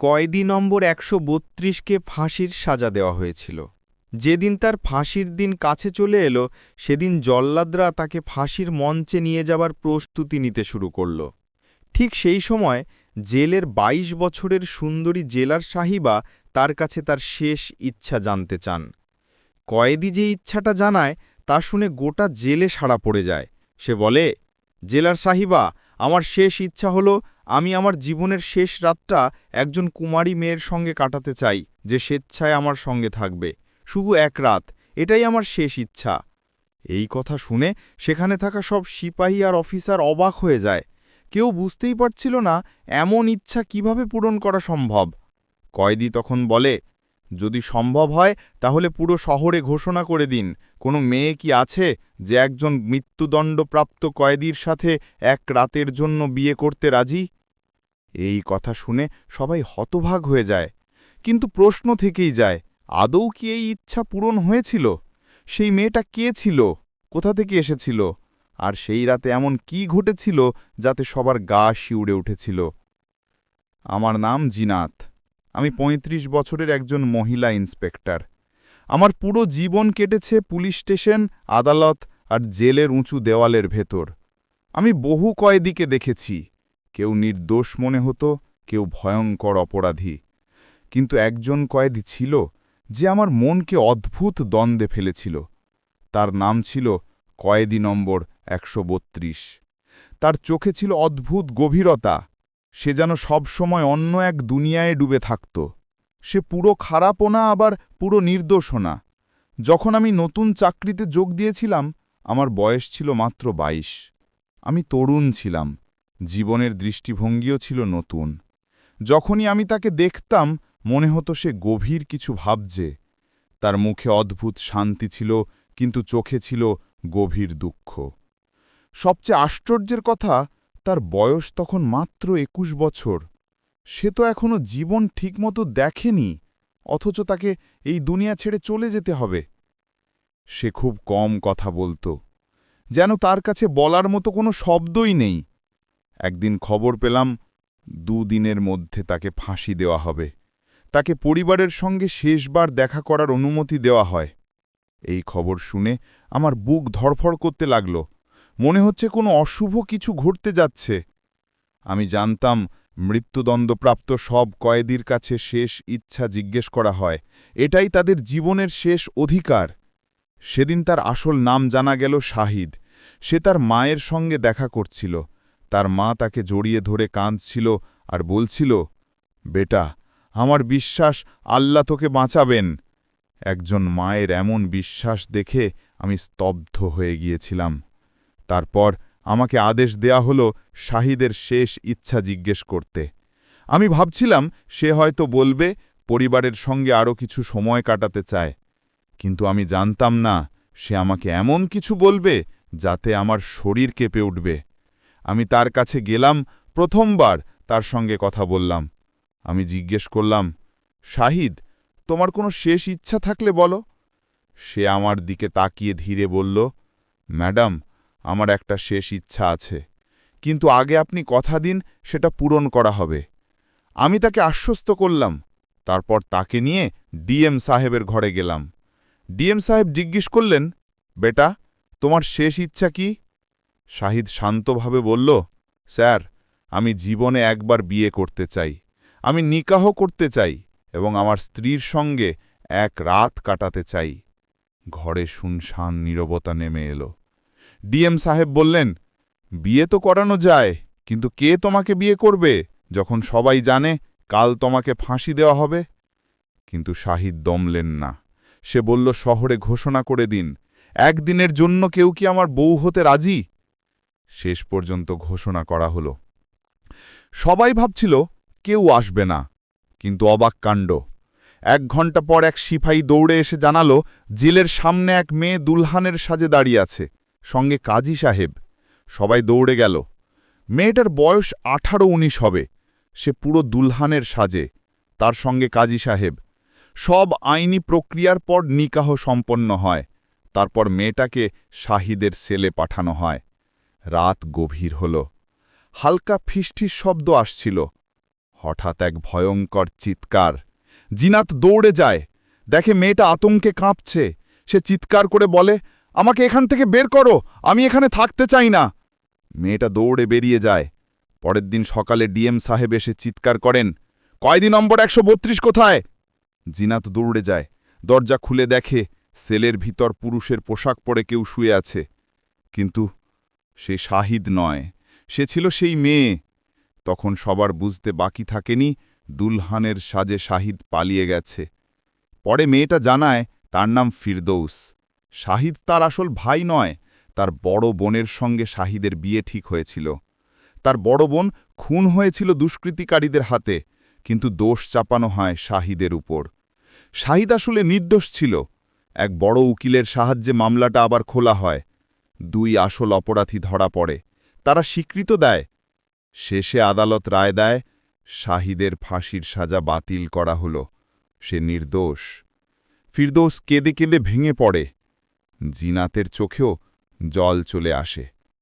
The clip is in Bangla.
কয়েদি নম্বর ১৩২কে ফাঁসির সাজা দেওয়া হয়েছিল। যেদিন তার ফাঁসির দিন কাছে চলে এলো, সেদিন জল্লাদরা তাকে ফাঁসির মঞ্চে নিয়ে যাবার প্রস্তুতি নিতে শুরু করল। ঠিক সেই সময় জেলের ২২ বছরের সুন্দরী জেলার সাহিবা তার কাছে তার শেষ ইচ্ছা জানতে চান। কয়েদি যে ইচ্ছাটা জানায় তা শুনে গোটা জেলে সাড়া পড়ে যায়। সে বলে, জেলার সাহিবা, আমার শেষ ইচ্ছা হলো আমি আমার জীবনের শেষ রাতটা একজন কুমারী মেয়ের সঙ্গে কাটাতে চাই, যে স্বেচ্ছায় আমার সঙ্গে থাকবে, শুধু এক রাত, এটাই আমার শেষ ইচ্ছা। এই কথা শুনে সেখানে থাকা সব সিপাহী আর অফিসার অবাক হয়ে যায়। কেউ বুঝতেই পারছিল না এমন ইচ্ছা কিভাবে পূরণ করা সম্ভব। কয়েদি তখন বলে, যদি সম্ভব হয় তাহলে পুরো শহরে ঘোষণা করে দিন, কোনো মেয়ে কি আছে যে একজন মৃত্যুদণ্ডপ্রাপ্ত কয়েদির সাথে এক রাতের জন্য বিয়ে করতে রাজি? এই কথা শুনে সবাই হতভাগ হয়ে যায়। কিন্তু প্রশ্ন থেকেই যায়, আদৌ কি এই ইচ্ছা পূরণ হয়েছিল? সেই মেয়েটা কে ছিল, কোথা থেকে এসেছিল, আর সেই রাতে এমন কি ঘটেছিল যাতে সবার গা শিউড়ে উঠেছিল? আমার নাম জিনাত। আমি ৩৫ বছরের একজন মহিলা ইন্সপেক্টর। আমার পুরো জীবন কেটেছে পুলিশ স্টেশন, আদালত আর জেলের উঁচু দেওয়ালের ভেতর। আমি বহু কয়েদিকে দেখেছি, কেউ নির্দোষ মনে হতো, কেউ ভয়ঙ্কর অপরাধী। কিন্তু একজন কয়েদি ছিল যে আমার মনকে অদ্ভুত দ্বন্দ্বে ফেলেছিল। তার নাম ছিল কয়েদি নম্বর ১৩২। তার চোখে ছিল অদ্ভুত গভীরতা। সে যেন সবসময় অন্য এক দুনিয়ায় ডুবে থাকত। সে পুরো খারাপও না, আবার পুরো নির্দোষও না। যখন আমি নতুন চাকরিতে যোগ দিয়েছিলাম, আমার বয়স ছিল মাত্র ২২। আমি তরুণ ছিলাম, জীবনের দৃষ্টিভঙ্গিও ছিল নতুন। যখনই আমি তাকে দেখতাম মনে হতো সে গভীর কিছু ভাবছে। তার মুখে অদ্ভুত শান্তি ছিল, কিন্তু চোখে ছিল গভীর দুঃখ। সবচেয়ে আশ্চর্যের কথা, তার বয়স তখন মাত্র ২১ বছর। সে তো এখনো জীবন ঠিকমতো দেখেনি, অথচ তাকে এই দুনিয়া ছেড়ে চলে যেতে হবে। সে খুব কম কথা বলত, যেন তার কাছে বলার মতো কোনো শব্দই নেই। একদিন খবর পেলাম ২ দিনের মধ্যে তাকে ফাঁসি দেওয়া হবে। তাকে পরিবারের সঙ্গে শেষবার দেখা করার অনুমতি দেওয়া হয়। এই খবর শুনে আমার বুক ধড়ফড় করতে লাগল। মনে হচ্ছে কোনো অশুভ কিছু ঘটতে যাচ্ছে। আমি জানতাম মৃত্যুদণ্ডপ্রাপ্ত সব কয়েদির কাছে শেষ ইচ্ছা জিজ্ঞেস করা হয়, এটাই তাদের জীবনের শেষ অধিকার। সেদিন তার আসল নাম জানা গেল শাহিদ। সে তার মায়ের সঙ্গে দেখা করছিল। তার মা তাকে জড়িয়ে ধরে কাঁদছিল আর বলছিল, বেটা, আমার বিশ্বাস আল্লাহ তোকে বাঁচাবেন। একজন মায়ের এমন বিশ্বাস দেখে আমি স্তব্ধ হয়ে গিয়েছিলাম। তারপর আমাকে আদেশ দেয়া হলো শাহিদের শেষ ইচ্ছা জিজ্ঞেস করতে। আমি ভাবছিলাম সে হয়তো বলবে পরিবারের সঙ্গে আরও কিছু সময় কাটাতে চায়, কিন্তু আমি জানতাম না সে আমাকে এমন কিছু বলবে যাতে আমার শরীর কেঁপে উঠবে। আমি তার কাছে গেলাম, প্রথমবার তার সঙ্গে কথা বললাম। আমি জিজ্ঞেস করলাম, শাহিদ, তোমার কোনো শেষ ইচ্ছা থাকলে বলো। সে আমার দিকে তাকিয়ে ধীরে বলল, ম্যাডাম, আমার একটা শেষ ইচ্ছা আছে, কিন্তু আগে আপনি কথা দিন সেটা পূরণ করা হবে। আমি তাকে আশ্বস্ত করলাম। তারপর তাকে নিয়ে ডিএম সাহেবের ঘরে গেলাম। ডিএম সাহেব জিজ্ঞেস করলেন, বেটা, তোমার শেষ ইচ্ছা কি? শাহিদ শান্তভাবে বলল, স্যার, আমি জীবনে একবার বিয়ে করতে চাই। আমি নিকাহ করতে চাই এবং আমার স্ত্রীর সঙ্গে এক রাত কাটাতে চাই। ঘরে শুনশান নীরবতা নেমে এলো। ডিএম সাহেব বললেন, বিয়ে তো করানো যায়, কিন্তু কে তোমাকে বিয়ে করবে যখন সবাই জানে কাল তোমাকে ফাঁসি দেওয়া হবে? কিন্তু শাহিদ দমলেন না। সে বলল, শহরে ঘোষণা করে দিন, একদিনের জন্য কেউ কি আমার বউ হতে রাজি? শেষ পর্যন্ত ঘোষণা করা হলো। সবাই ভাবছিল কেউ আসবে না, কিন্তু অবাক কাণ্ড। ১ ঘণ্টা পর এক সিপাহী দৌড়ে এসে জানালো, জেলের সামনে এক মেয়ে দুলহানের সাজে দাঁড়িয়ে আছে, সঙ্গে কাজী সাহেব। সবাই দৌড়ে গেল। মেয়েটার বয়স ১৮-১৯ হবে। সে পুরো দুলহানের সাজে, তার সঙ্গে কাজী সাহেব। সব আইনি প্রক্রিয়ার পর নিকাহ সম্পন্ন হয়। তারপর মেয়েটাকে শাহিদের সেলে পাঠানো হয়। রাত গভীর হল। হালকা ফিসফিস শব্দ আসছিল। হঠাৎ এক ভয়ঙ্কর চিৎকার। জিনাত দৌড়ে যায়, দেখে মেয়েটা আতঙ্কে কাঁপছে। সে চিৎকার করে বলে, আমাকে এখান থেকে বের করো, আমি এখানে থাকতে চাই না। মেয়েটা দৌড়ে বেরিয়ে যায়। পরের দিন সকালে ডিএম সাহেব এসে চিৎকার করেন, কয়দি নম্বর ১৩২ কোথায়? জিনাত দৌড়ে যায়, দরজা খুলে দেখে সেলের ভিতর পুরুষের পোশাক পরে কেউ শুয়ে আছে। কিন্তু সে শাহিদ নয়, সে ছিল সেই মেয়ে। তখন সবার বুঝতে বাকি থাকেনি দুলহানের সাজে শাহিদ পালিয়ে গেছে। পরে মেয়েটা জানায় তার নাম ফিরদৌস। শাহিদ তার আসল ভাই নয়, তার বড় বোনের সঙ্গে শাহিদের বিয়ে ঠিক হয়েছিল। তার বড় বোন খুন হয়েছিল দুষ্কৃতিকারীদের হাতে, কিন্তু দোষ চাপানো হয় শাহিদের উপর। শাহিদ আসলে নির্দোষ ছিল। এক বড় উকিলের সাহায্যে মামলাটা আবার খোলা হয়। 2 আসল অপরাধী ধরা পড়ে, তারা স্বীকৃত দেয়। শেষে আদালত রায় দেয়, শাহিদের ফাঁসির সাজা বাতিল করা হল, সে নির্দোষ। ফিরদৌস কেঁদে কেঁদে ভেঙে পড়ে। জিনাতের চোখেও জল চলে আসে।